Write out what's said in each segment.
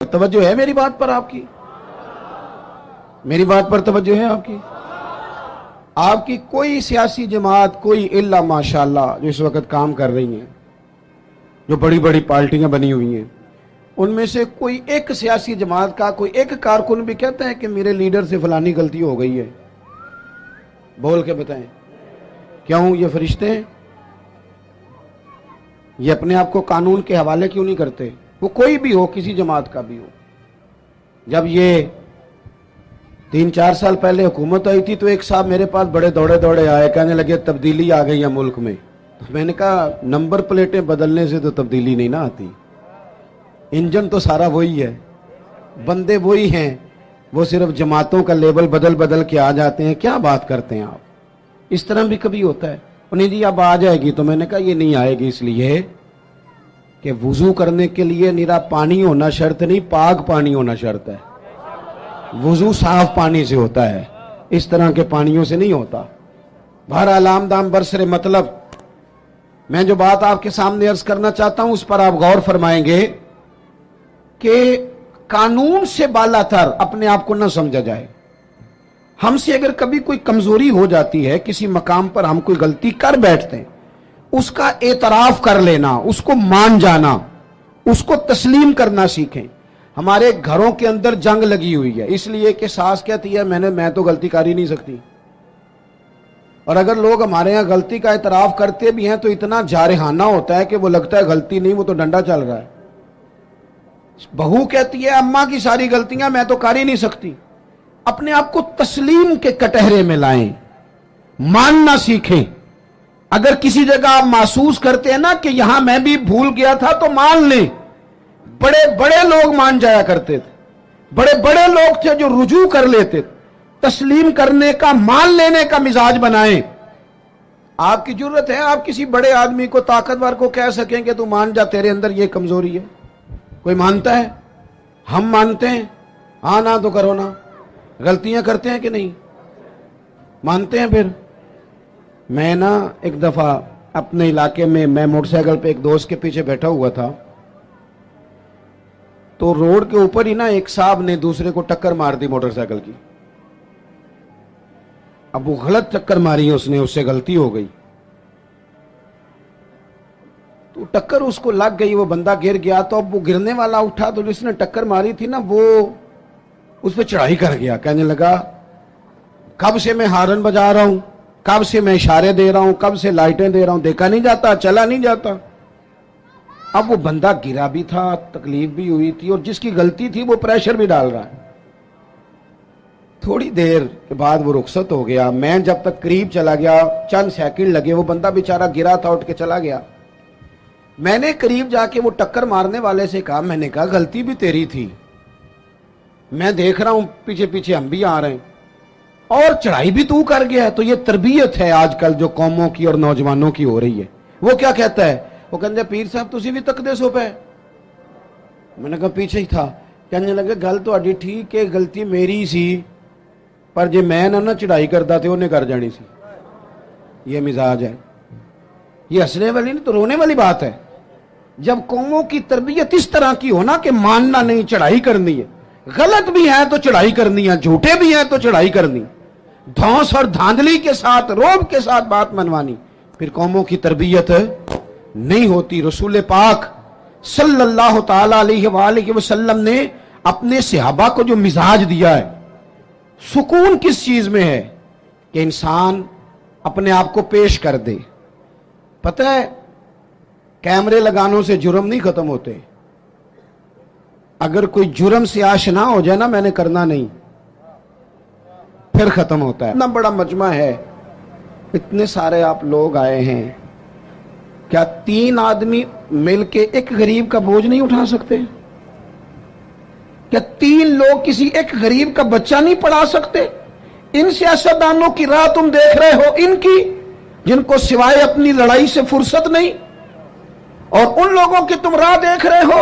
توجہ ہے میری بات پر آپ کی؟ میری بات پر توجہ ہے آپ کی؟ آپ کی کوئی سیاسی جماعت، کوئی الا ماشاءاللہ جو اس وقت کام کر رہی ہیں، جو بڑی بڑی پارٹیاں بنی ہوئی ہیں، ان میں سے کوئی ایک سیاسی جماعت کا کوئی ایک کارکن بھی کہتا ہے کہ میرے لیڈر سے فلانی غلطی ہو گئی ہے؟ بول کے بتائیں۔ کیوں؟ یہ فرشتے ہیں؟ یہ اپنے آپ کو قانون کے حوالے کیوں نہیں کرتے؟ وہ کوئی بھی ہو، کسی جماعت کا بھی ہو۔ جب یہ 3-4 سال پہلے حکومت آئی تھی تو ایک صاحب میرے پاس بڑے دوڑے دوڑے آئے، کہنے لگے تبدیلی آ گئی ہے ملک میں۔ تو میں نے کہا نمبر پلیٹیں بدلنے سے تو تبدیلی نہیں نہ آتی، انجن تو سارا وہی ہے، بندے وہی ہیں، وہ صرف جماعتوں کا لیبل بدل بدل کے آ جاتے ہیں۔ کیا بات کرتے ہیں آپ؟ اس طرح بھی کبھی ہوتا ہے؟ انہیں جی اب آ جائے گی، تو میں نے کہا یہ نہیں آئے گی، اس لیے کہ وضو کرنے کے لیے نرا پانی ہونا شرط نہیں، پاک پانی ہونا شرط ہے۔ وضو صاف پانی سے ہوتا ہے، اس طرح کے پانیوں سے نہیں ہوتا۔ بہرحال آمدام برسر مطلب، میں جو بات آپ کے سامنے عرض کرنا چاہتا ہوں اس پر آپ غور فرمائیں گے کہ قانون سے بالا تر اپنے آپ کو نہ سمجھا جائے۔ ہم سے اگر کبھی کوئی کمزوری ہو جاتی ہے، کسی مقام پر ہم کوئی غلطی کر بیٹھتے ہیں، اس کا اعتراف کر لینا، اس کو مان جانا، اس کو تسلیم کرنا سیکھیں۔ ہمارے گھروں کے اندر جنگ لگی ہوئی ہے، اس لیے کہ ساس کہتی ہے میں تو غلطی کر ہی نہیں سکتی، اور اگر لوگ ہمارے ہاں غلطی کا اعتراف کرتے بھی ہیں تو اتنا جارحانہ ہوتا ہے کہ وہ لگتا ہے غلطی نہیں، وہ تو ڈنڈا چل رہا ہے۔ بہو کہتی ہے اماں کی ساری غلطیاں میں تو کر ہی نہیں سکتی۔ اپنے آپ کو تسلیم کے کٹہرے میں لائیں، ماننا سیکھیں۔ اگر کسی جگہ آپ محسوس کرتے ہیں نا کہ یہاں میں بھی بھول گیا تھا تو مان لیں۔ بڑے بڑے لوگ مان جایا کرتے تھے، بڑے بڑے لوگ تھے جو رجوع کر لیتے تھے۔ تسلیم کرنے کا، مان لینے کا مزاج بنائیں۔ آپ کی جرت ہے آپ کسی بڑے آدمی کو، طاقتور کو کہہ سکیں کہ تو مان جا، تیرے اندر یہ کمزوری ہے؟ کوئی مانتا ہے؟ ہم مانتے ہیں؟ ہاں نہ تو کرو نا۔ غلطیاں کرتے ہیں کہ نہیں؟ مانتے ہیں۔ پھر میں نا ایک دفعہ اپنے علاقے میں موٹر سائیکل پہ ایک دوست کے پیچھے بیٹھا ہوا تھا، تو روڈ کے اوپر ہی نا ایک صاحب نے دوسرے کو ٹکر مار دی موٹر سائیکل کی۔ اب وہ غلط ٹکر ماری، اس نے، اس سے غلطی ہو گئی تو ٹکر اس کو لگ گئی، وہ بندہ گر گیا۔ تو اب وہ گرنے والا اٹھا تو جس نے ٹکر ماری تھی نا، وہ اس پہ چڑھائی کر گیا، کہنے لگا کب سے میں ہارن بجا رہا ہوں، کب سے میں اشارے دے رہا ہوں، کب سے لائٹیں دے رہا ہوں، دیکھا نہیں جاتا، چلا نہیں جاتا۔ اب وہ بندہ گرا بھی تھا، تکلیف بھی ہوئی تھی، اور جس کی غلطی تھی وہ پریشر بھی ڈال رہا ہے۔ تھوڑی دیر کے بعد وہ رخصت ہو گیا۔ میں جب تک قریب چلا گیا، چند سیکنڈ لگے، وہ بندہ بیچارہ گرا تھا، اٹھ کے چلا گیا۔ میں نے قریب جا کے وہ ٹکر مارنے والے سے کہا، میں نے کہا غلطی بھی تیری تھی، میں دیکھ رہا ہوں پیچھے پیچھے ہم بھی آ رہے ہیں، اور چڑھائی بھی تو کر گیا ہے۔ تو یہ تربیت ہے آج کل جو قوموں کی اور نوجوانوں کی ہو رہی ہے۔ وہ کیا کہتا ہے؟ وہ کہتے ہیں پیر صاحب تسی بھی تک دے سو پہ۔ میں نے کہا پیچھے ہی تھا۔ کہنے لگے گل تو اڈی ٹھیک ہے، غلطی میری سی، پر جے میں نہ چڑھائی کرتا تھے انہیں کر جانی سی۔ یہ مزاج ہے، یہ ہنسنے والی نہیں تو رونے والی بات ہے۔ جب قوموں کی تربیت اس طرح کی ہونا کہ ماننا نہیں، چڑھائی کرنی ہے، غلط بھی ہے تو چڑھائی کرنی ہے، جھوٹے بھی ہیں تو چڑھائی کرنی، دھونس اور دھاندلی کے ساتھ، روب کے ساتھ بات منوانی، پھر قوموں کی تربیت نہیں ہوتی۔ رسول پاک صلی اللہ تعالی علیہ وآلہ وسلم نے اپنے صحابہ کو جو مزاج دیا ہے، سکون کس چیز میں ہے کہ انسان اپنے آپ کو پیش کر دے۔ پتہ ہے کیمرے لگانوں سے جرم نہیں ختم ہوتے۔ اگر کوئی جرم سے آشنا ہو جائے نا، میں نے کرنا نہیں، پھر ختم ہوتا ہے۔ اتنا بڑا مجمع ہے، اتنے سارے آپ لوگ آئے ہیں، کیا 3 آدمی مل کے ایک غریب کا بوجھ نہیں اٹھا سکتے؟ کیا 3 لوگ کسی ایک غریب کا بچہ نہیں پڑھا سکتے؟ ان سیاستدانوں کی راہ تم دیکھ رہے ہو، ان کی جن کو سوائے اپنی لڑائی سے فرصت نہیں، اور ان لوگوں کی تم راہ دیکھ رہے ہو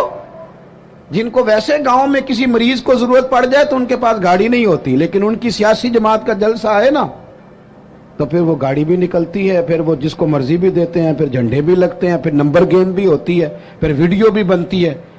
جن کو ویسے گاؤں میں کسی مریض کو ضرورت پڑ جائے تو ان کے پاس گاڑی نہیں ہوتی، لیکن ان کی سیاسی جماعت کا جلسہ ہے نا تو پھر وہ گاڑی بھی نکلتی ہے، پھر وہ جس کو مرضی بھی دیتے ہیں، پھر جھنڈے بھی لگتے ہیں، پھر نمبر گیم بھی ہوتی ہے، پھر ویڈیو بھی بنتی ہے۔